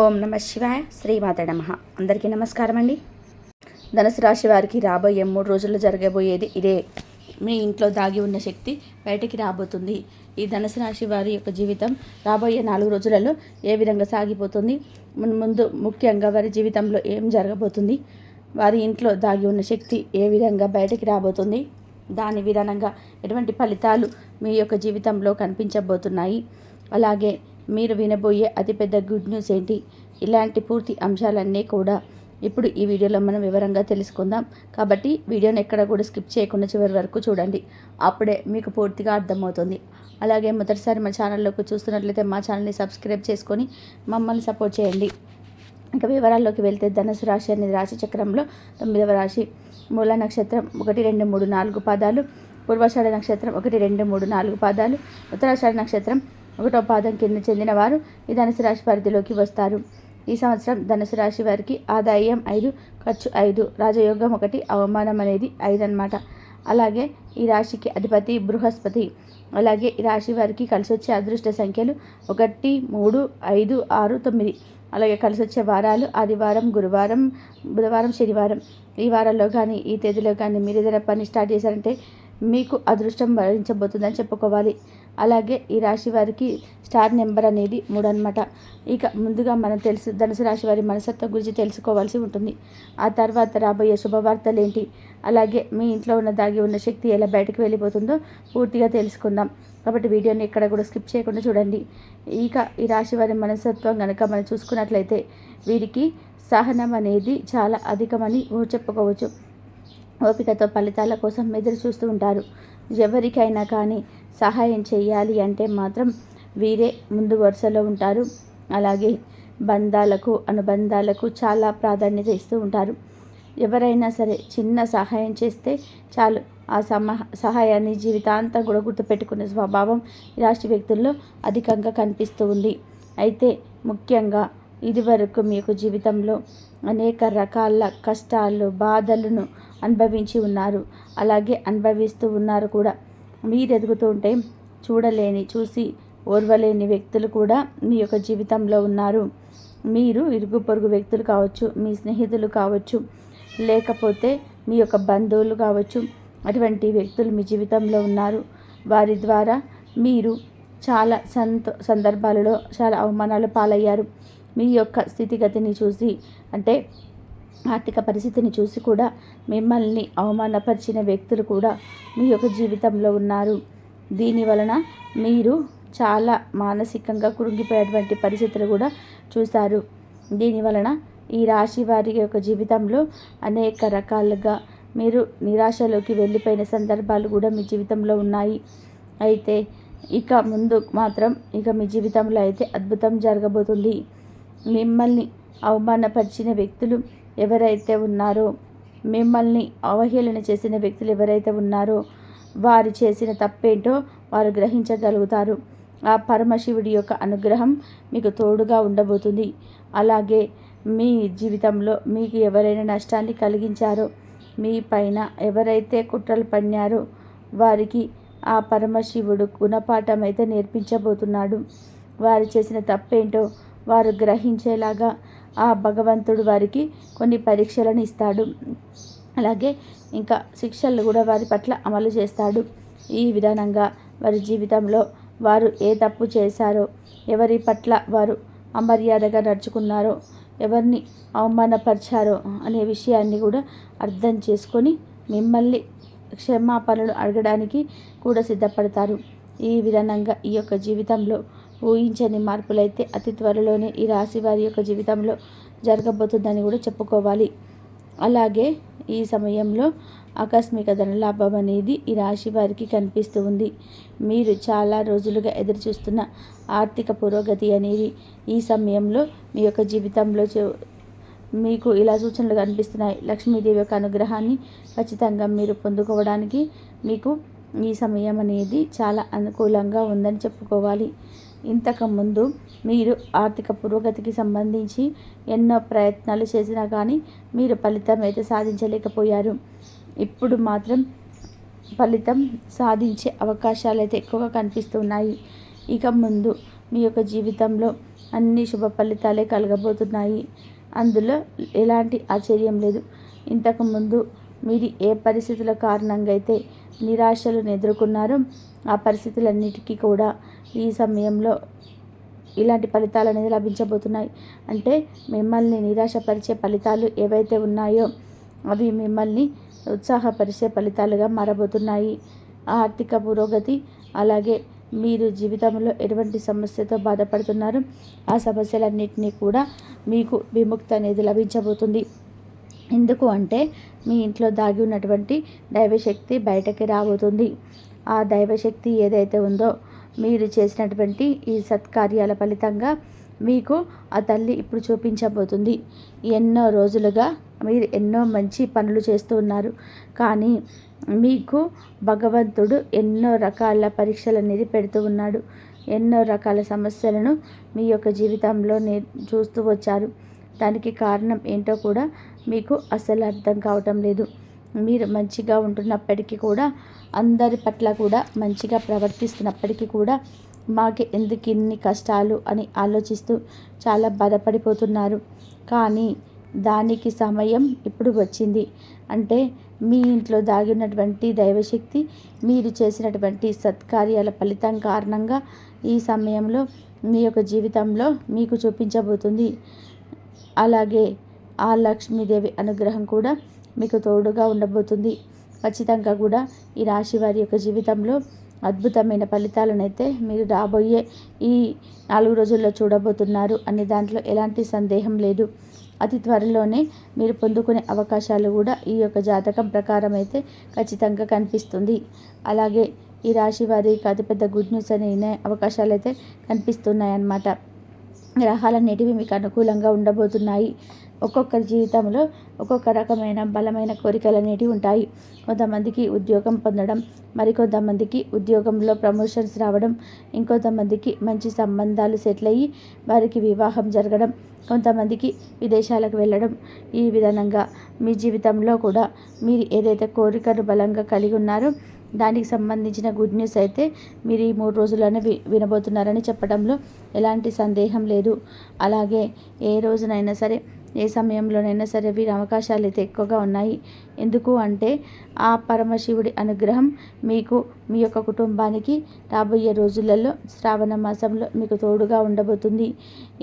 ఓం నమ శివాయ శ్రీమాత నమః. అందరికీ నమస్కారం అండి. ధనుసు రాశి వారికి రాబోయే 3 రోజుల్లో జరగబోయేది ఇదే. మీ ఇంట్లో దాగి ఉన్న శక్తి బయటికి రాబోతుంది. ఈ ధనుసు రాశి వారి యొక్క జీవితం రాబోయే 4 రోజులలో ఏ విధంగా సాగిపోతుంది, ముందు ముఖ్యంగా వారి జీవితంలో ఏం జరగబోతుంది, వారి ఇంట్లో దాగి ఉన్న శక్తి ఏ విధంగా బయటికి రాబోతుంది, దాని విధానంగా ఎటువంటి ఫలితాలు మీ యొక్క జీవితంలో కనిపించబోతున్నాయి, అలాగే మీరు వినబోయే అతిపెద్ద గుడ్ న్యూస్ ఏంటి, ఇలాంటి పూర్తి అంశాలన్నీ కూడా ఇప్పుడు ఈ వీడియోలో మనం వివరంగా తెలుసుకుందాం. కాబట్టి వీడియోని ఎక్కడ కూడా స్కిప్ చేయకుండా చివరి వరకు చూడండి, అప్పుడే మీకు పూర్తిగా అర్థమవుతుంది. అలాగే మొదటిసారి మా ఛానల్లోకి చూస్తున్నట్లయితే మా ఛానల్ని సబ్స్క్రైబ్ చేసుకొని మమ్మల్ని సపోర్ట్ చేయండి. ఇంకా వివరాల్లోకి వెళ్తే ధనుసు రాశి అనేది రాశి చక్రంలో 9వ రాశి. మూల నక్షత్రం 1, 2, 3, 4 పాదాలు, పూర్వాషాఢ నక్షత్రం 1, 2, 3, 4 పాదాలు, ఉత్తరాషాఢ నక్షత్రం 1వ పాదం కింద చెందిన వారు ఈ ధనుసు రాశి పరిధిలోకి వస్తారు. ఈ సంవత్సరం ధనుసు రాశి వారికి ఆదాయం 5, ఖర్చు 5, రాజయోగం 1, అవమానం అనేది 5 అన్నమాట. అలాగే ఈ రాశికి అధిపతి బృహస్పతి. అలాగే ఈ రాశి వారికి కలిసి వచ్చే అదృష్ట సంఖ్యలు 1, 3, 5, 6, 9. అలాగే కలిసి వచ్చే వారాలు ఆదివారం, గురువారం, బుధవారం, శనివారం. ఈ వారాల్లో కానీ ఈ తేదీలో కానీ మీరు ఏదైనా పని స్టార్ట్ చేశారంటే మీకు అదృష్టం వరించబోతుందని చెప్పుకోవాలి. అలాగే ఈ రాశి వారికి స్టార్ నెంబర్ అనేది 3 అన్నమాట. ఇక ముందుగా మనం ధనుసు రాశి వారి మనస్తత్వం గురించి తెలుసుకోవాల్సి ఉంటుంది. ఆ తర్వాత రాబోయే శుభవార్తలు ఏంటి, అలాగే మీ ఇంట్లో ఉన్న దాగి ఉన్న శక్తి ఎలా బయటకు వెళ్ళిపోతుందో పూర్తిగా తెలుసుకుందాం. కాబట్టి వీడియోని ఎక్కడ కూడా స్కిప్ చేయకుండా చూడండి. ఇక ఈ రాశి వారి మనస్తత్వం కనుక మనం చూసుకున్నట్లయితే వీరికి సహనం అనేది చాలా అధికమని చెప్పుకోవచ్చు. ఓపికతో ఫలితాల కోసం ఎదురు చూస్తూ ఉంటారు. ఎవరికైనా కానీ సహాయం చేయాలి అంటే మాత్రం వీరే ముందు వరుసలో ఉంటారు. అలాగే బంధాలకు అనుబంధాలకు చాలా ప్రాధాన్యత ఇస్తూ ఉంటారు. ఎవరైనా సరే చిన్న సహాయం చేస్తే చాలు, ఆ సహాయాన్ని జీవితాంతం కూడా గుర్తుపెట్టుకునే స్వభావం ఈ రాశి వ్యక్తుల్లో అధికంగా కనిపిస్తూ ఉంది. అయితే ముఖ్యంగా ఇదివరకు మీ యొక్క జీవితంలో అనేక రకాల కష్టాలు బాధలను అనుభవించి ఉన్నారు, అలాగే అనుభవిస్తూ ఉన్నారు కూడా. మీరు ఎదుగుతూ ఉంటే చూసి ఓర్వలేని వ్యక్తులు కూడా మీ యొక్క జీవితంలో ఉన్నారు. మీరు ఇరుగు పొరుగు వ్యక్తులు కావచ్చు, మీ స్నేహితులు కావచ్చు, లేకపోతే మీ యొక్క బంధువులు కావచ్చు, అటువంటి వ్యక్తులు మీ జీవితంలో ఉన్నారు. వారి ద్వారా మీరు చాలా సందర్భాలలో చాలా అవమానాలు పాలయ్యారు. మీ యొక్క స్థితిగతిని చూసి, అంటే ఆర్థిక పరిస్థితిని చూసి కూడా మిమ్మల్ని అవమానపరిచిన వ్యక్తులు కూడా మీ యొక్క జీవితంలో ఉన్నారు. దీని వలన మీరు చాలా మానసికంగా కృంగిపోయేటువంటి పరిస్థితులు కూడా చూశారు. దీని వలన ఈ రాశి వారి యొక్క జీవితంలో అనేక రకాలుగా మీరు నిరాశలోకి వెళ్ళిపోయిన సందర్భాలు కూడా మీ జీవితంలో ఉన్నాయి. అయితే ఇక ముందు మాత్రం మీ జీవితంలో అయితే అద్భుతం జరగబోతుంది. మిమ్మల్ని అవమానపరిచిన వ్యక్తులు ఎవరైతే ఉన్నారో, మిమ్మల్ని అవహేళన చేసిన వ్యక్తులు ఎవరైతే ఉన్నారో వారు చేసిన తప్పేంటో వారు గ్రహించగలుగుతారు. ఆ పరమశివుడి యొక్క అనుగ్రహం మీకు తోడుగా ఉండబోతుంది. అలాగే మీ జీవితంలో మీకు ఎవరైనా నష్టాన్ని కలిగించారో, మీ పైన ఎవరైతే కుట్రలు పన్నారో వారికి ఆ పరమశివుడు గుణపాఠం అయితే నేర్పించబోతున్నాడు. వారు చేసిన తప్పేంటో వారు గ్రహించేలాగా ఆ భగవంతుడు వారికి కొన్ని పరీక్షలను ఇస్తాడు. అలాగే ఇంకా శిక్షలు కూడా వారి పట్ల అమలు చేస్తాడు. ఈ విధానంగా వారి జీవితంలో వారు ఏ తప్పు చేశారో, ఎవరి పట్ల వారు అమర్యాదగా నడుచుకున్నారో, ఎవరిని అవమానపరిచారో అనే విషయాన్ని కూడా అర్థం చేసుకొని మిమ్మల్ని క్షమాపణలు అడగడానికి కూడా సిద్ధపడతారు. ఈ విధానంగా ఈ యొక్క జీవితంలో ఊహించని మార్పులైతే అతి త్వరలోనే ఈ రాశి వారి యొక్క జీవితంలో జరగబోతుందని కూడా చెప్పుకోవాలి. అలాగే ఈ సమయంలో ఆకస్మిక ధనలాభం అనేది ఈ రాశి వారికి కనిపిస్తూ ఉంది. మీరు చాలా రోజులుగా ఎదురుచూస్తున్న ఆర్థిక పురోగతి అనేది ఈ సమయంలో మీ యొక్క జీవితంలో మీకు ఇలా సూచనలు కనిపిస్తున్నాయి. లక్ష్మీదేవి యొక్క అనుగ్రహాన్ని ఖచ్చితంగా మీరు పొందుకోవడానికి మీకు ఈ సమయం అనేది చాలా అనుకూలంగా ఉందని చెప్పుకోవాలి. ఇంతకుముందు మీరు ఆర్థిక పురోగతికి సంబంధించి ఎన్నో ప్రయత్నాలు చేసినా కానీ మీరు ఫలితం అయితే సాధించలేకపోయారు. ఇప్పుడు మాత్రం ఫలితం సాధించే అవకాశాలు అయితే ఎక్కువగా కనిపిస్తున్నాయి. ఇక ముందు మీ యొక్క జీవితంలో అన్ని శుభ ఫలితాలే కలగబోతున్నాయి. అందులో ఎలాంటి ఆశ్చర్యం లేదు. ఇంతకుముందు మీరు ఏ పరిస్థితుల కారణంగా అయితే నిరాశలను ఎదుర్కొన్నారో ఆ పరిస్థితులన్నిటికీ కూడా ఈ సమయంలో ఇలాంటి ఫలితాలు అనేది లభించబోతున్నాయి. అంటే మిమ్మల్ని నిరాశపరిచే ఫలితాలు ఏవైతే ఉన్నాయో అవి మిమ్మల్ని ఉత్సాహపరిచే ఫలితాలుగా మారబోతున్నాయి. ఆర్థిక పురోగతి, అలాగే మీరు జీవితంలో ఎటువంటి సమస్యతో బాధపడుతున్నారో ఆ సమస్యలన్నింటినీ కూడా మీకు విముక్తి అనేది లభించబోతుంది. ఎందుకు అంటే మీ ఇంట్లో దాగి ఉన్నటువంటి దైవశక్తి బయటకి రాబోతుంది. ఆ దైవశక్తి ఏదైతే ఉందో మీరు చేసినటువంటి ఈ సత్కార్యాల ఫలితంగా మీకు ఆ తల్లి ఇప్పుడు చూపించబోతుంది. ఎన్నో రోజులుగా మీరు ఎన్నో మంచి పనులు చేస్తూ ఉన్నారు, కానీ మీకు భగవంతుడు ఎన్నో రకాల పరీక్షలు అనేది పెడుతూ ఉన్నాడు. ఎన్నో రకాల సమస్యలను మీ యొక్క జీవితంలో చూస్తూ వచ్చారు. దానికి కారణం ఏంటో కూడా మీకు అసలు అర్థం కావటం లేదు. మీరు మంచిగా ఉంటున్నప్పటికీ కూడా, అందరి పట్ల కూడా మంచిగా ప్రవర్తిస్తున్నప్పటికీ కూడా మాకు ఎందుకు ఇన్ని కష్టాలు అని ఆలోచిస్తూ చాలా బాధపడిపోతున్నారు. కానీ దానికి సమయం ఇప్పుడు వచ్చింది. అంటే మీ ఇంట్లో దాగి ఉన్నటువంటి దైవశక్తి మీరు చేసినటువంటి సత్కార్యాల ఫలితం కారణంగా ఈ సమయంలో మీ యొక్క జీవితంలో మీకు చూపించబోతుంది. అలాగే ఆ లక్ష్మీదేవి అనుగ్రహం కూడా మీకు తోడుగా ఉండబోతుంది. ఖచ్చితంగా కూడా ఈ రాశి వారి యొక్క జీవితంలో అద్భుతమైన ఫలితాలనైతే మీరు రాబోయే ఈ 4 రోజుల్లో చూడబోతున్నారు అనే దాంట్లో ఎలాంటి సందేహం లేదు. అతి త్వరలోనే మీరు పొందుకునే అవకాశాలు కూడా ఈ యొక్క జాతకం ప్రకారం అయితే ఖచ్చితంగా కనిపిస్తుంది. అలాగే ఈ రాశి వారికి అతిపెద్ద గుడ్ న్యూస్ అనే అవకాశాలు అయితే కనిపిస్తున్నాయి అన్నమాట. గ్రహాలన్నిటివి మీకు అనుకూలంగా ఉండబోతున్నాయి. ఒక్కొక్కరి జీవితంలో ఒక్కొక్క రకమైన బలమైన కోరికలు అనేటివి ఉంటాయి. కొంతమందికి ఉద్యోగం పొందడం, మరికొంతమందికి ఉద్యోగంలో ప్రమోషన్స్ రావడం, ఇంకొంతమందికి మంచి సంబంధాలు సెటిల్ అయ్యి వారికి వివాహం జరగడం, కొంతమందికి విదేశాలకు వెళ్ళడం. ఈ విధంగా మీ జీవితంలో కూడా మీరు ఏదైతే కోరికను బలంగా కలిగి ఉన్నారో దానికి సంబంధించిన గుడ్ న్యూస్ అయితే మీరు ఈ 3 రోజుల్లోనే వినబోతున్నారని చెప్పడంలో ఎలాంటి సందేహం లేదు. అలాగే ఏ రోజునైనా సరే, ఏ సమయంలోనైనా సరే వీరి అవకాశాలు అయితే ఎక్కువగా ఉన్నాయి. ఎందుకు అంటే ఆ పరమశివుడి అనుగ్రహం మీకు, మీ యొక్క కుటుంబానికి రాబోయే రోజులలో శ్రావణ మాసంలో మీకు తోడుగా ఉండబోతుంది.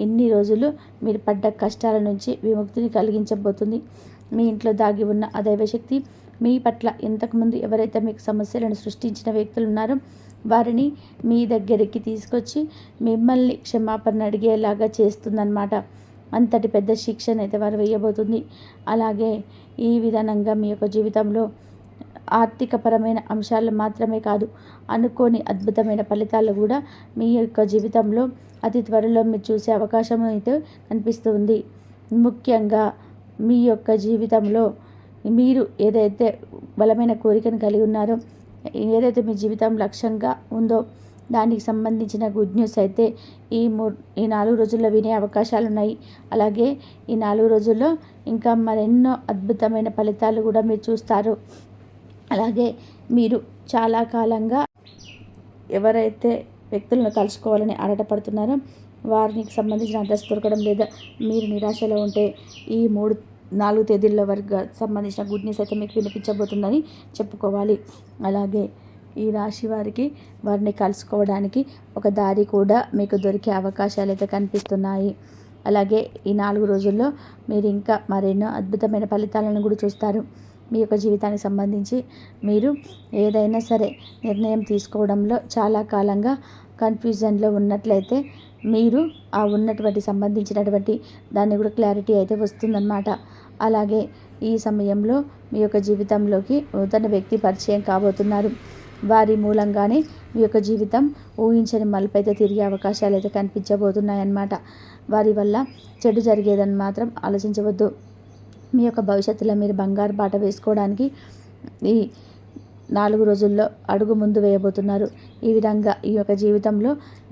ఇన్ని రోజులు మీరు పడ్డ కష్టాల నుంచి విముక్తిని కలిగించబోతుంది. మీ ఇంట్లో దాగి ఉన్న ఆ దైవశక్తి మీ పట్ల ఇంతకుముందు ఎవరైతే మీకు సమస్యలను సృష్టించిన వ్యక్తులు ఉన్నారో వారిని మీ దగ్గరికి తీసుకొచ్చి మిమ్మల్ని క్షమాపణ అడిగేలాగా చేస్తుందన్నమాట. అంతటి పెద్ద శిక్షను అయితే వారు వేయబోతుంది. అలాగే ఈ విధానంగా మీ యొక్క జీవితంలో ఆర్థికపరమైన అంశాలు మాత్రమే కాదు, అనుకోని అద్భుతమైన ఫలితాలు కూడా మీ యొక్క జీవితంలో అతి త్వరలో మీరు చూసే అవకాశం అయితే కనిపిస్తుంది. ముఖ్యంగా మీ యొక్క జీవితంలో మీరు ఏదైతే బలమైన కోరికను కలిగి ఉన్నారో, ఏదైతే మీ జీవితం లక్ష్యంగా ఉందో దానికి సంబంధించిన గుడ్ న్యూస్ అయితే ఈ 4 రోజుల్లో వినే అవకాశాలు ఉన్నాయి. అలాగే ఈ 4 రోజుల్లో ఇంకా మరెన్నో అద్భుతమైన ఫలితాలు కూడా మీరు చూస్తారు. అలాగే మీరు చాలా కాలంగా ఎవరైతే వ్యక్తులను కలుసుకోవాలని ఆరాటపడుతున్నారో వారికి సంబంధించిన అడ్రస్ దొరకడం లేదా మీరు నిరాశలో ఉంటే ఈ 4 తేదీల వరకు సంబంధించిన గుడ్ న్యూస్ అయితే మీకు వినిపించబోతుందని చెప్పుకోవాలి. అలాగే ఈ రాశి వారికి వారిని కలుసుకోవడానికి ఒక దారి కూడా మీకు దొరికే అవకాశాలు అయితే కనిపిస్తున్నాయి. అలాగే ఈ 4 రోజుల్లో మీరు ఇంకా మరెన్నో అద్భుతమైన ఫలితాలను కూడా చూస్తారు. మీ యొక్క జీవితానికి సంబంధించి మీరు ఏదైనా సరే నిర్ణయం తీసుకోవడంలో చాలా కాలంగా కన్ఫ్యూజన్లో ఉన్నట్లయితే మీరు ఆ ఉన్నటువంటి సంబంధించినటువంటి దాన్ని కూడా క్లారిటీ అయితే వస్తుందన్నమాట. అలాగే ఈ సమయంలో మీ యొక్క జీవితంలోకి నూతన వ్యక్తి పరిచయం కాబోతున్నారు. వారి మూలంగానే మీ యొక్క జీవితం ఊహించని మలుపు అయితే తిరిగే అవకాశాలు అయితే కనిపించబోతున్నాయన్నమాట. వారి వల్ల చెడు జరిగేదని మాత్రం ఆలోచించవద్దు. మీ యొక్క భవిష్యత్తులో మీరు బంగారు బాట వేసుకోవడానికి ఈ 4 రోజుల్లో అడుగు ముందు వేయబోతున్నారు. ఈ విధంగా ఈ యొక్క జీవితంలో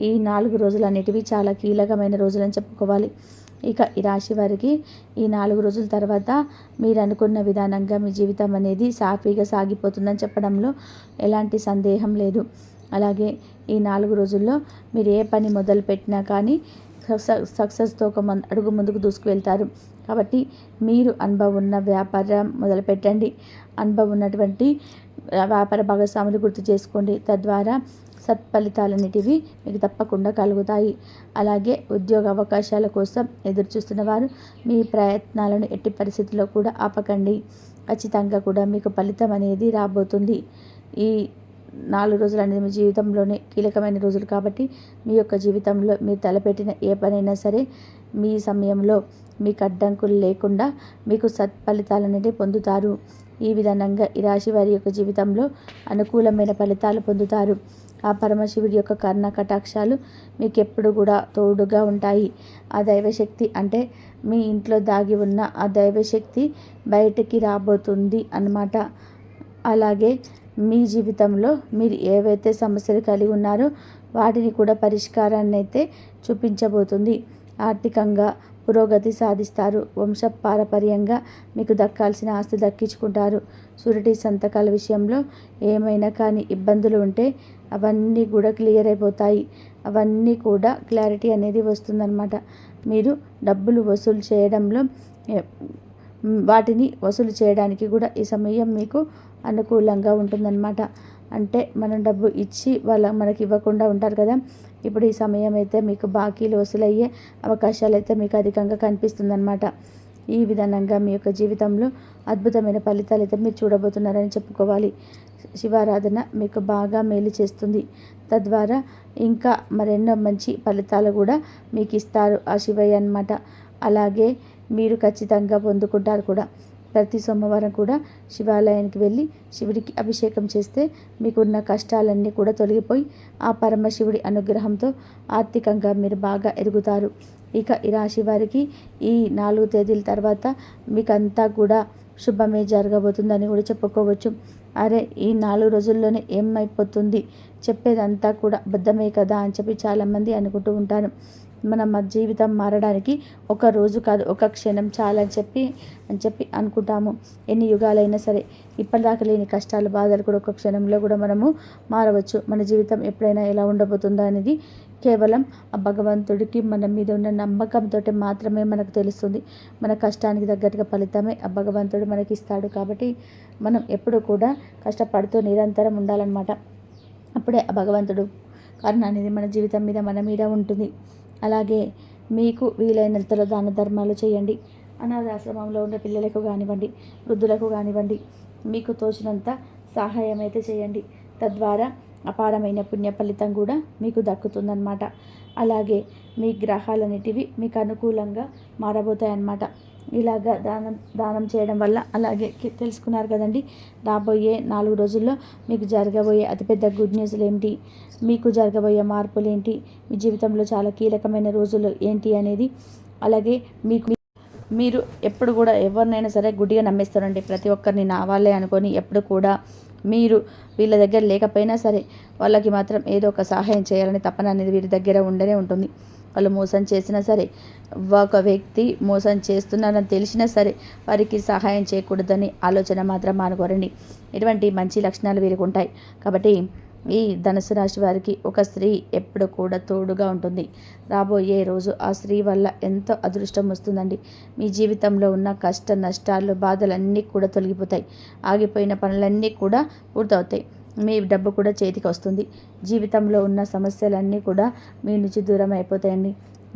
ఈ 4 రోజులు అనేటివి చాలా కీలకమైన రోజులని చెప్పుకోవాలి. ఇక ఈ రాశి వారికి ఈ 4 రోజుల తర్వాత మీరు అనుకున్న విధానంగా మీ జీవితం అనేది సాఫీగా సాగిపోతుందని చెప్పడంలో ఎలాంటి సందేహం లేదు. అలాగే ఈ 4 రోజుల్లో మీరు ఏ పని మొదలు పెట్టినా కానీ సక్సెస్తో ఒక అడుగు ముందుకు దూసుకువెళ్తారు. కాబట్టి మీరు అనుభవం ఉన్న వ్యాపారం మొదలుపెట్టండి. అనుభవం ఉన్నటువంటి వ్యాపార భాగస్వాములు గుర్తు చేసుకోండి. తద్వారా సత్ఫలితాలన్నిటివి మీకు తప్పకుండా కలుగుతాయి. అలాగే ఉద్యోగ అవకాశాల కోసం ఎదురు చూస్తున్న వారు మీ ప్రయత్నాలను ఎట్టి పరిస్థితుల్లో కూడా ఆపకండి. ఖచ్చితంగా కూడా మీకు ఫలితం అనేది రాబోతుంది. ఈ 4 రోజులు అనేది మీ జీవితంలోనే కీలకమైన రోజులు కాబట్టి మీ యొక్క జీవితంలో మీరు తలపెట్టిన ఏ పనైనా సరే మీ సమయంలో మీకు అడ్డంకులు లేకుండా మీకు సత్ఫలితాలనేవి పొందుతారు. ఈ విధంగా ఈ రాశి వారి యొక్క జీవితంలో అనుకూలమైన ఫలితాలు పొందుతారు. ఆ పరమశివుడి యొక్క కర్ణ కటాక్షాలు మీకు ఎప్పుడు కూడా తోడుగా ఉంటాయి. ఆ దైవశక్తి అంటే మీ ఇంట్లో దాగి ఉన్న ఆ దైవశక్తి బయటికి రాబోతుంది అన్నమాట. అలాగే మీ జీవితంలో మీరు ఏవైతే సమస్యలు కలిగి ఉన్నారో వాటిని కూడా పరిష్కారాన్ని అయితే చూపించబోతుంది. ఆర్థికంగా పురోగతి సాధిస్తారు. వంశపారపర్యంగా మీకు దక్కాల్సిన ఆస్తి దక్కించుకుంటారు. షూరిటీ సంతకాల విషయంలో ఏమైనా కానీ ఇబ్బందులు ఉంటే అవన్నీ కూడా క్లియర్ అయిపోతాయి. అవన్నీ కూడా క్లారిటీ అనేది వస్తుందన్నమాట. మీరు డబ్బులు వసూలు చేయడంలో వాటిని వసూలు చేయడానికి కూడా ఈ సమయం మీకు అనుకూలంగా ఉంటుందన్నమాట. అంటే మనం డబ్బు ఇచ్చి మనకి ఇవ్వకుండా ఉంటారు కదా, ఇప్పుడు ఈ సమయం అయితే మీకు బాకీలు వసూలయ్యే అవకాశాలు అయితే మీకు అధికంగా కనిపిస్తుందన్నమాట. ఈ విధంగా మీ యొక్క జీవితంలో అద్భుతమైన ఫలితాలు అయితే మీరు చూడబోతున్నారని చెప్పుకోవాలి. శివారాధన మీకు బాగా మేలు చేస్తుంది. తద్వారా ఇంకా మరెన్నో మంచి ఫలితాలు కూడా మీకు ఇస్తారు ఆ శివయ్య అన్నమాట. అలాగే మీరు ఖచ్చితంగా పొందుకుంటారు కూడా. ప్రతి సోమవారం కూడా శివాలయానికి వెళ్ళి శివుడికి అభిషేకం చేస్తే మీకున్న కష్టాలన్నీ కూడా తొలగిపోయి ఆ పరమశివుడి అనుగ్రహంతో ఆర్థికంగా మీరు బాగా ఎదుగుతారు. ఇక ఈ రాశి వారికి ఈ 4 తేదీల తర్వాత మీకంతా కూడా శుభమే జరగబోతుందని కూడా చెప్పుకోవచ్చు. అరే ఈ 4 రోజుల్లోనే ఏమైపోతుంది, చెప్పేదంతా కూడా అబద్ధమే కదా అని చెప్పి చాలామంది అనుకుంటూ ఉంటారు. మన జీవితం మారడానికి ఒక రోజు కాదు, ఒక క్షణం చాలని చెప్పి అనుకుంటాము. ఎన్ని యుగాలైనా సరే ఇప్పటిదాకా లేని కష్టాలు బాధలు కూడా ఒక క్షణంలో కూడా మనము మారవచ్చు. మన జీవితం ఎప్పుడైనా ఎలా ఉండబోతుందో అనేది కేవలం ఆ భగవంతుడికి మన మీద ఉన్న నమ్మకంతో మాత్రమే మనకు తెలుస్తుంది. మన కష్టానికి తగ్గట్టుగా ఫలితమే ఆ భగవంతుడు మనకి ఇస్తాడు. కాబట్టి మనం ఎప్పుడు కూడా కష్టపడుతూ నిరంతరం ఉండాలన్నమాట. అప్పుడే ఆ భగవంతుడు కరుణ అనేది మన జీవితం మీద మన మీద ఉంటుంది. అలాగే మీకు వీలైనంతలో దాన ధర్మాలు చేయండి. అనాథాశ్రమంలో ఉన్న పిల్లలకు కానివ్వండి, వృద్ధులకు కానివ్వండి, మీకు తోచినంత సహాయం అయితే చేయండి. తద్వారా అపారమైన పుణ్య ఫలితం కూడా మీకు దక్కుతుందన్నమాట. అలాగే మీ గ్రహాలన్నిటివి మీకు అనుకూలంగా మారబోతాయన్నమాట. ఇలాగా దానం చేయడం వల్ల అలాగే తెలుసుకున్నారు కదండి, రాబోయే 4 రోజుల్లో మీకు జరగబోయే అతిపెద్ద గుడ్ న్యూస్లు ఏమిటి, మీకు జరగబోయే మార్పులు ఏంటి, మీ జీవితంలో చాలా కీలకమైన రోజులు ఏంటి అనేది. అలాగే మీరు ఎప్పుడు కూడా ఎవరినైనా సరే గుడ్డిగా నమ్మేస్తారండి. ప్రతి ఒక్కరిని నా వాళ్ళే అనుకొని ఎప్పుడు కూడా మీరు వీళ్ళ దగ్గర లేకపోయినా సరే వాళ్ళకి మాత్రం ఏదో ఒక సహాయం చేయాలని తపన అనేది వీరి దగ్గర ఉండనే ఉంటుంది. వాళ్ళు మోసం చేసినా సరే, ఒక వ్యక్తి మోసం చేస్తున్నారని తెలిసినా సరే వారికి సహాయం చేయకూడదని ఆలోచన మాత్రం మానుకోరండి. ఇటువంటి మంచి లక్షణాలు వీరికి ఉంటాయి. కాబట్టి ఈ ధనుసు రాశి వారికి ఒక స్త్రీ ఎప్పుడు కూడా తోడుగా ఉంటుంది. రాబోయే రోజు ఆ స్త్రీ వల్ల ఎంతో అదృష్టం వస్తుందండి. మీ జీవితంలో ఉన్న కష్ట నష్టాలు బాధలన్నీ కూడా తొలగిపోతాయి. ఆగిపోయిన పనులన్నీ కూడా పూర్తవుతాయి. మీ డబ్బు కూడా చేతికి వస్తుంది. జీవితంలో ఉన్న సమస్యలన్నీ కూడా మీ నుంచి దూరం అయిపోతాయండి.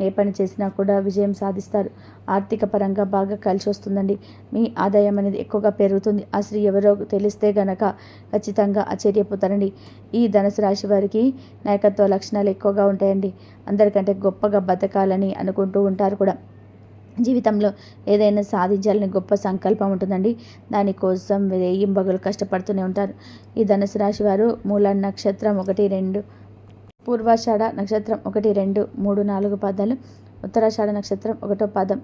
ఏ పని చేసినా కూడా విజయం సాధిస్తారు. ఆర్థిక పరంగా బాగా కలిసి వస్తుందండి. మీ ఆదాయం అనేది ఎక్కువగా పెరుగుతుంది. ఆ స్త్రీ ఎవరో తెలిస్తే గనక ఖచ్చితంగా ఆశ్చర్యపోతారండి. ఈ ధనుసు రాశి వారికి నాయకత్వ లక్షణాలు ఎక్కువగా ఉంటాయండి. అందరికంటే గొప్పగా బతకాలని అనుకుంటూ ఉంటారు కూడా. జీవితంలో ఏదైనా సాధించాలని గొప్ప సంకల్పం ఉంటుందండి. దానికోసం రేయింబగలు కష్టపడుతూనే ఉంటారు. ఈ ధనుసు రాశి వారు మూల నక్షత్రం 1, 2, పూర్వాషాఢ నక్షత్రం 1, 2, 3, 4 పాదాలు, ఉత్తరాషాఢ నక్షత్రం 1వ పాదం,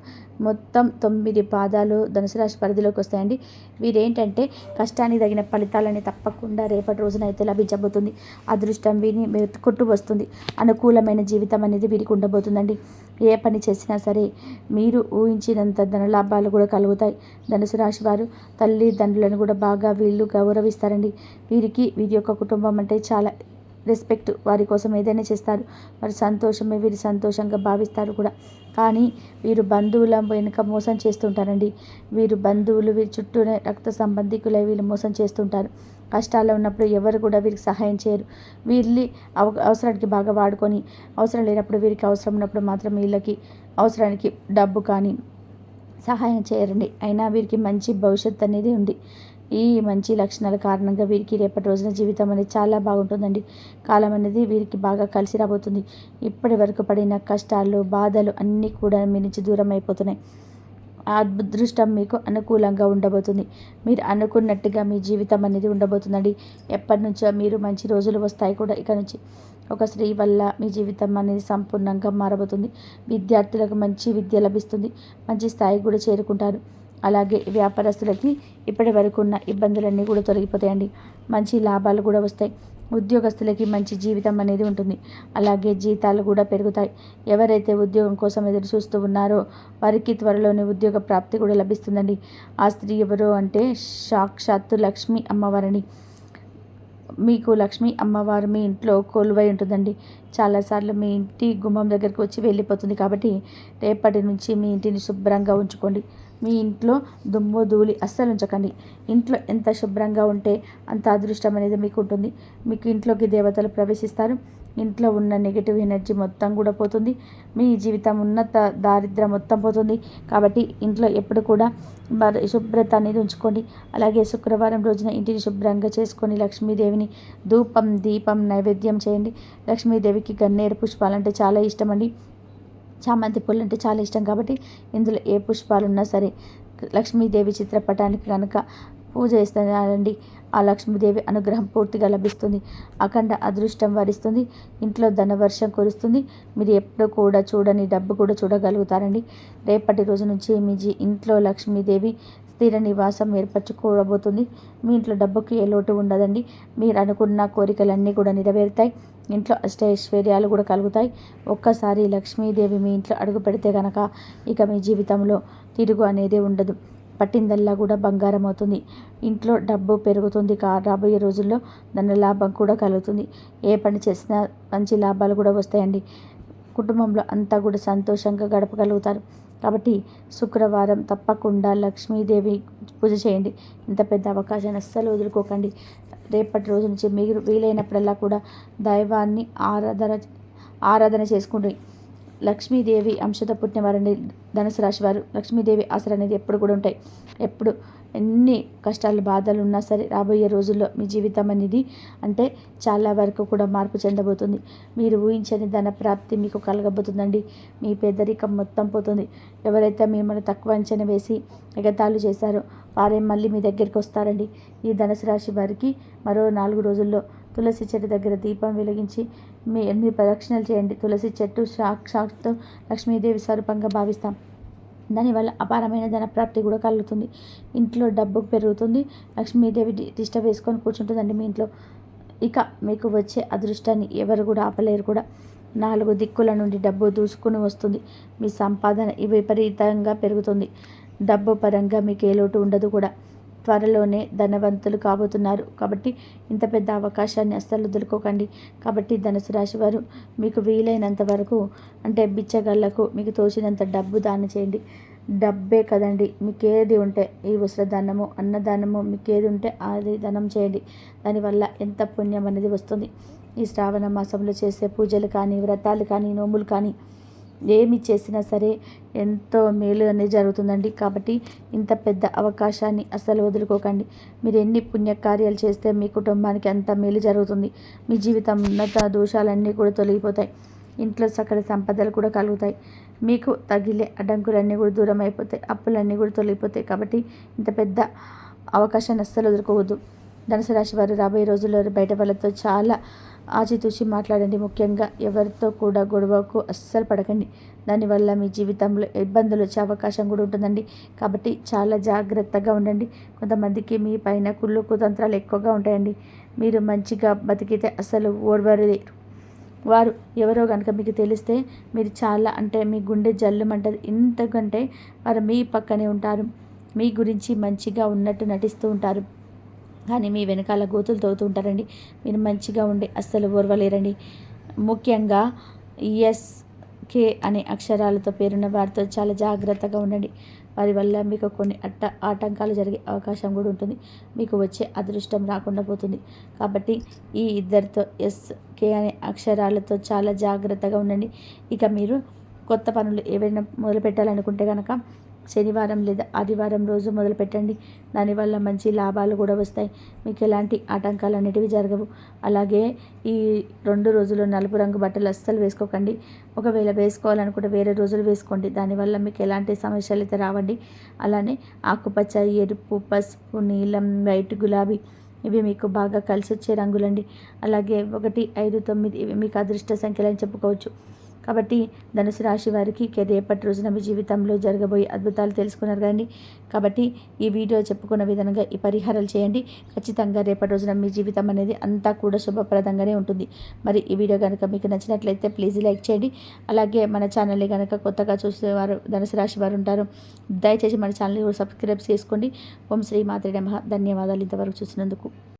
మొత్తం 9 పాదాలు ధనుసు రాశి పరిధిలోకి వస్తాయండి. వీరేంటంటే కష్టానికి తగిన ఫలితాలని తప్పకుండా రేపటి రోజున అయితే లభించబోతుంది. అదృష్టం వీరిని వెతుక్కుంటూ వస్తుంది. అనుకూలమైన జీవితం అనేది వీరికి ఉండబోతుందండి. ఏ పని చేసినా సరే మీరు ఊహించినంత ధనలాభాలు కూడా కలుగుతాయి. ధనుసు రాశి వారు తల్లిదండ్రులను కూడా బాగా వీళ్ళు గౌరవిస్తారండి. వీరి యొక్క కుటుంబం అంటే చాలా రెస్పెక్ట్, వారి కోసం ఏదైనా చేస్తారు. వారి సంతోషమే వీరు సంతోషంగా భావిస్తారు కూడా. కానీ వీరు బంధువుల వెనుక మోసం చేస్తుంటారండి. వీరు బంధువులు వీరి చుట్టూనే రక్త సంబంధికులై వీళ్ళు మోసం చేస్తుంటారు. కష్టాల్లో ఉన్నప్పుడు ఎవరు కూడా వీరికి సహాయం చేయరు. వీళ్ళని అవసరానికి బాగా వాడుకొని, అవసరం లేనప్పుడు వీరికి అవసరం ఉన్నప్పుడు మాత్రం వీళ్ళకి అవసరానికి డబ్బు కానీ సహాయం చేయరండి. అయినా వీరికి మంచి భవిష్యత్తు అనేది ఉంది. ఈ మంచి లక్షణాల కారణంగా వీరికి రేపటి రోజున జీవితం అనేది చాలా బాగుంటుందండి. కాలం అనేది వీరికి బాగా కలిసి రాబోతుంది. ఇప్పటి వరకు పడిన కష్టాలు, బాధలు అన్నీ కూడా మీ నుంచి దూరం అయిపోతున్నాయి. ఆ అదృష్టం మీకు అనుకూలంగా ఉండబోతుంది. మీరు అనుకున్నట్టుగా మీ జీవితం అనేది ఉండబోతుందండి. ఎప్పటి నుంచో మీరు మంచి రోజులు వస్తాయి కూడా. ఇక నుంచి ఒక స్త్రీ వల్ల మీ జీవితం అనేది సంపూర్ణంగా మారబోతుంది. విద్యార్థులకు మంచి విద్య లభిస్తుంది. మంచి స్థాయి కూడా చేరుకుంటారు. అలాగే వ్యాపారస్తులకి ఇప్పటి వరకు ఉన్న ఇబ్బందులన్నీ కూడా తొలగిపోతాయండి. మంచి లాభాలు కూడా వస్తాయి. ఉద్యోగస్తులకి మంచి జీవితం అనేది ఉంటుంది. అలాగే జీతాలు కూడా పెరుగుతాయి. ఎవరైతే ఉద్యోగం కోసం ఎదురు చూస్తూ ఉన్నారో వారికి త్వరలోనే ఉద్యోగ ప్రాప్తి కూడా లభిస్తుందండి. ఆ స్త్రీ ఎవరో అంటే సాక్షాత్తు లక్ష్మీ అమ్మవారిని. మీకు లక్ష్మీ అమ్మవారు మీ ఇంట్లో కొలువై ఉంటుందండి. చాలాసార్లు మీ ఇంటి గుమ్మం దగ్గరికి వచ్చి వెళ్ళిపోతుంది. కాబట్టి రేపటి నుంచి మీ ఇంటిని శుభ్రంగా ఉంచుకోండి. మీ ఇంట్లో దుమ్ము ధూళి అస్సలు ఉంచకండి. ఇంట్లో ఎంత శుభ్రంగా ఉంటే అంత అదృష్టం అనేది మీకు ఉంటుంది. మీకు ఇంట్లోకి దేవతలు ప్రవేశిస్తారు. ఇంట్లో ఉన్న నెగిటివ్ ఎనర్జీ మొత్తం కూడా పోతుంది. మీ జీవితం ఉన్నత దారిద్ర్యం మొత్తం పోతుంది. కాబట్టి ఇంట్లో ఎప్పుడు కూడా శుభ్రత అనేది ఉంచుకోండి. అలాగే శుక్రవారం రోజున ఇంటిని శుభ్రంగా చేసుకొని లక్ష్మీదేవిని ధూపం దీపం నైవేద్యం చేయండి. లక్ష్మీదేవికి గన్నేరు పుష్పాలంటే చాలా ఇష్టం అండి. చామంతి పూలు అంటే చాలా ఇష్టం. కాబట్టి ఇందులో ఏ పుష్పాలు ఉన్నా సరే లక్ష్మీదేవి చిత్రపటానికి కనుక పూజ చేస్తారండి. ఆ లక్ష్మీదేవి అనుగ్రహం పూర్తిగా లభిస్తుంది. అఖండ అదృష్టం వరిస్తుంది. ఇంట్లో ధనవర్షం కురుస్తుంది. మీరు ఎప్పుడు కూడా చూడని డబ్బు కూడా చూడగలుగుతారండి. రేపటి రోజు నుంచి మీ ఇంట్లో లక్ష్మీదేవి స్థిర నివాసం ఏర్పరచుకోబోతుంది. మీ ఇంట్లో డబ్బుకి ఏ లోటు ఉండదండి. మీరు అనుకున్న కోరికలన్నీ కూడా నెరవేరుతాయి. ఇంట్లో అష్టైశ్వర్యాలు కూడా కలుగుతాయి. ఒక్కసారి లక్ష్మీదేవి మీ ఇంట్లో అడుగు పెడితే కనుక ఇక మీ జీవితంలో తిరుగు అనేది ఉండదు. పట్టిందల్లా కూడా బంగారం అవుతుంది. ఇంట్లో డబ్బు పెరుగుతుంది. రాబోయే రోజుల్లో ధన లాభం కూడా కలుగుతుంది. ఏ పని చేసినా మంచి లాభాలు కూడా వస్తాయండి. కుటుంబంలో అంతా కూడా సంతోషంగా గడపగలుగుతారు. కాబట్టి శుక్రవారం తప్పకుండా లక్ష్మీదేవి పూజ చేయండి. ఇంత పెద్ద అవకాశాన్ని అస్సలు వదులుకోకండి. రేపటి రోజు నుంచి మీరు వీలైనప్పుడల్లా కూడా దైవాన్ని ఆరాధన చేసుకుంటే లక్ష్మీదేవి అంశతో పుట్టిన వారండి ధనుసు రాశి వారు. లక్ష్మీదేవి ఆశలు అనేది ఎప్పుడు కూడా ఉంటాయి. ఎప్పుడు ఎన్ని కష్టాలు బాధలు ఉన్నా సరే రాబోయే రోజుల్లో మీ జీవితం అనేది అంటే చాలా వరకు కూడా మార్పు చెందబోతుంది. మీరు ఊహించని ధన ప్రాప్తి మీకు కలగబోతుందండి. మీ పేదరికం మొత్తం పోతుంది. ఎవరైతే మిమ్మల్ని తక్కువ అంచనా వేసి ఎగతాళి చేశారో వారే మళ్ళీ మీ దగ్గరికి వస్తారండి. ఈ ధనుసు రాశి వారికి మరో 4 రోజుల్లో తులసి చెట్టు దగ్గర దీపం వెలిగించి మీ 8 ప్రదక్షిణలు చేయండి. తులసి చెట్టు సాక్షాత్తు లక్ష్మీదేవి స్వరూపంగా భావిస్తాం. దానివల్ల అపారమైన ధనప్రాప్తి కూడా కలుగుతుంది. ఇంట్లో డబ్బు పెరుగుతుంది. లక్ష్మీదేవి తిష్ట వేసుకొని కూర్చుంటుందండి మీ ఇంట్లో. ఇక మీకు వచ్చే అదృష్టాన్ని ఎవరు కూడా ఆపలేరు కూడా. 4 దిక్కుల నుండి డబ్బు దూసుకుని వస్తుంది. మీ సంపాదన విపరీతంగా పెరుగుతుంది. డబ్బు పరంగా మీకు ఏ లోటు ఉండదు కూడా. త్వరలోనే ధనవంతులు కాబోతున్నారు. కాబట్టి ఇంత పెద్ద అవకాశాన్ని అస్సలు వదులుకోకండి. కాబట్టి ధనుసు రాశి వారు మీకు వీలైనంత వరకు అంటే బిచ్చగాళ్ళకు మీకు తోచినంత డబ్బు దానం చేయండి. డబ్బే కదండి, మీకు ఏది ఉంటే ఈ వస్త్రదానము అన్నదానము మీకు ఏది ఉంటే అది దానం చేయండి. దానివల్ల ఎంత పుణ్యం అనేది వస్తుంది. ఈ శ్రావణ మాసంలో చేసే పూజలు కానీ వ్రతాలు కానీ నోములు కానీ ఏమి చేసినా సరే ఎంతో మేలు అనేది జరుగుతుందండి. కాబట్టి ఇంత పెద్ద అవకాశాన్ని అస్సలు వదులుకోకండి. మీరు ఎన్ని పుణ్యకార్యాలు చేస్తే మీ కుటుంబానికి అంత మేలు జరుగుతుంది. మీ జీవితం ఉన్నత దోషాలన్నీ కూడా తొలగిపోతాయి. ఇంట్లో సకల సంపదలు కూడా కలుగుతాయి. మీకు తగిలే అడ్డంకులన్నీ కూడా దూరం అయిపోతాయి. అప్పులన్నీ కూడా తొలగిపోతాయి. కాబట్టి ఇంత పెద్ద అవకాశాన్ని అస్సలు వదులుకోవద్దు. ధనుసు రాశి వారు రాబోయే రోజుల్లో బయట వాళ్ళతో చాలా ఆచితూచి మాట్లాడండి. ముఖ్యంగా ఎవరితో కూడా గొడవకు అస్సలు పడకండి. దానివల్ల మీ జీవితంలో ఇబ్బందులు వచ్చే అవకాశం కూడా ఉంటుందండి. కాబట్టి చాలా జాగ్రత్తగా ఉండండి. కొంతమందికి మీ పైన కుళ్ళు కుతంత్రాలు ఎక్కువగా ఉంటాయండి. మీరు మంచిగా బతికితే అసలు ఓర్వలేరు. వారు ఎవరో కనుక మీకు తెలిస్తే మీరు చాలా అంటే మీ గుండె జల్లుమంటది. ఎందుకంటే వారు మీ పక్కనే ఉంటారు. మీ గురించి మంచిగా ఉన్నట్టు నటిస్తూ ఉంటారు. కానీ మీ వెనకాల గోతులు తవ్వుతూ ఉంటారండి. మీరు మంచిగా ఉండి అస్సలు ఓర్వలేరండి. ముఖ్యంగా కే అనే అక్షరాలతో పేరున్న వారితో చాలా జాగ్రత్తగా ఉండండి. వారి వల్ల మీకు కొన్ని ఆటంకాలు జరిగే అవకాశం కూడా ఉంటుంది. మీకు వచ్చే అదృష్టం రాకుండా పోతుంది. కాబట్టి ఈ ఇద్దరితో కే అనే అక్షరాలతో చాలా జాగ్రత్తగా ఉండండి. ఇక మీరు కొత్త పనులు ఏవైనా మొదలు పెట్టాలనుకుంటే కనుక శనివారం లేదా ఆదివారం రోజు మొదలుపెట్టండి. దానివల్ల మంచి లాభాలు కూడా వస్తాయి. మీకు ఎలాంటి ఆటంకాలు అనేటివి జరగవు. అలాగే ఈ 2 రోజులు నలుపు రంగు బట్టలు అస్సలు వేసుకోకండి. ఒకవేళ వేసుకోవాలనుకుంటే వేరే రోజులు వేసుకోండి. దానివల్ల మీకు ఎలాంటి సమస్యలు అయితే రావండి. అలానే ఆకుపచ్చ, ఎరుపు, పసుపు, నీలం, వైట్, గులాబీ ఇవి మీకు బాగా కలిసి వచ్చే రంగులండి. అలాగే 1, 5, 9 ఇవి మీకు అదృష్ట సంఖ్యలని చెప్పుకోవచ్చు. కాబట్టి ధనుసు రాశి వారికి రేపటి రోజున మీ జీవితంలో జరగబోయే అద్భుతాలు తెలుసుకున్నారు కానీ కాబట్టి ఈ వీడియో చెప్పుకున్న విధంగా ఈ పరిహారాలు చేయండి. ఖచ్చితంగా రేపటి రోజున మీ జీవితం అనేది అంతా కూడా శుభప్రదంగానే ఉంటుంది. మరి ఈ వీడియో కనుక మీకు నచ్చినట్లయితే ప్లీజ్ లైక్ చేయండి. అలాగే మన ఛానల్ని కనుక కొత్తగా చూసేవారు ధనుసు రాశి వారు ఉంటారు, దయచేసి మన ఛానల్ని సబ్స్క్రైబ్ చేసుకోండి. ఓం శ్రీ మాత్రే నమః. ధన్యవాదాలు ఇంతవరకు చూసినందుకు.